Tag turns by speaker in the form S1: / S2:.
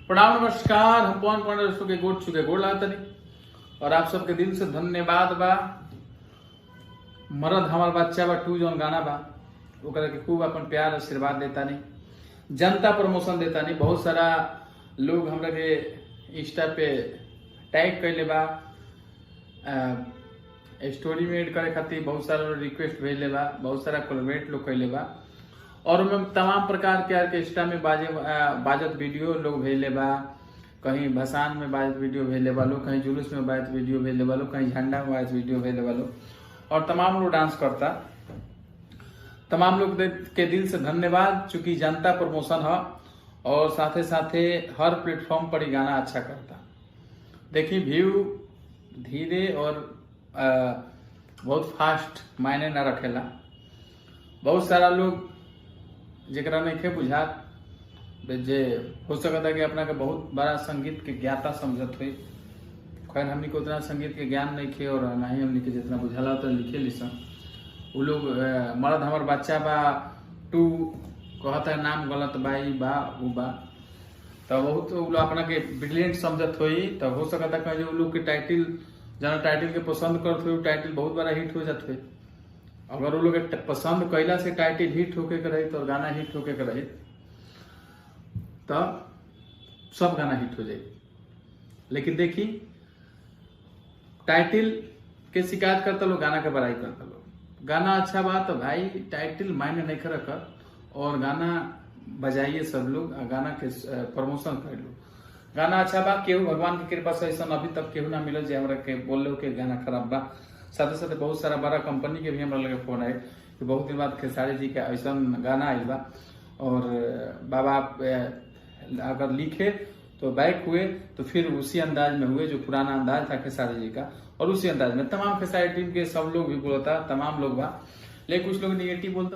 S1: प्रणाम नमस्कार। हम पवन पांडे दोस्तों के गोट चुके गोड़ लागतनी और आप सबके दिल से धन्यवाद बा। मरद हमार बच्चा बा 2 जौन गाना बा ओकरा के खूब अपन प्यार आशीर्वाद देता नहीं, जनता प्रमोशन देता नहीं। बहुत सारा लोग हमरा के इंस्टा पे टैग कैले बा, स्टोरी में ऐड करे खातिर बहुत सारा रिक्वेस्ट भेजले बा, बहुत सारा कोलैबोरेट लोग कैले बा और उनमें तमाम प्रकार के ऑर्केस्ट्रा में बाजत वीडियो लोग भेजले बा। कहीं भसान में बाजत वीडियो भेजले बा लोग, कहीं जुलूस में बाजत वीडियो भेजले बा लोग, कहीं झंडा में बाजत वीडियो भेजले बा लोग और तमाम लोग डांस करता। तमाम लोग के दिल से धन्यवाद, चूंकि जनता प्रमोशन है और साथे साथे हर प्लेटफॉर्म पर ही गाना अच्छा करता। देखिए व्यू धीरे और बहुत फास्ट मायने ना रखेला। बहुत सारा लोग जेकरा नहीं बुझात जे हो सकता कि अपना के बहुत बड़ा संगीत के ज्ञाता समझत हुई। खैर हमनी को उतना संगीत के ज्ञान नहीं खे और ना ही हमनी के जितना बुझाला उतना लिखे लिसन। वो लोग मर्द हमार बच्चा बा 2 कहता है नाम गलत बाई बा वो बा, तो बहुत लोग अपना के ब्रिलियंट समझत हुई। तो हो सकता कहीं जो लोग के टाइटल जना टाइटल के पसंद करते हुए टाइटल बहुत बड़ा हिट हो जाते हुए। अगर वो लोग पसंद कैला से टाइटल हिट होके के रही तो गाना हिट होके के रही तो सब गाना हिट हो जाए। लेकिन देखी टाइटल के शिकायत करता लोग, गाना के बड़ाई करता लोग। गाना अच्छा बा तो भाई टाइटल मायने नहीं कर रखा और गाना बजाइए सब लोग, गाना के प्रमोशन कर लो। गाना अच्छा बा, केहू भगवान की कृपा से ऐसा अभी तक केहू ना मिलल जे हमरा के बोल लो के गाना खराब बा। साथ साथ बहुत सारा बड़ा कंपनी के भी हमरा लगे फोन आए कि बहुत दिन बाद खेसारी जी का ऐसा गाना आयल बा और बाबा अगर लिखे तो बैक हुए तो फिर उसी अंदाज में हुए जो पुराना अंदाज था खेसारी जी का, और उसी अंदाज में तमाम खेसारी टीम के सब लोग भी बोलता, तमाम लोग बा। लेकिन कुछ लोग निगेटिव बोलता।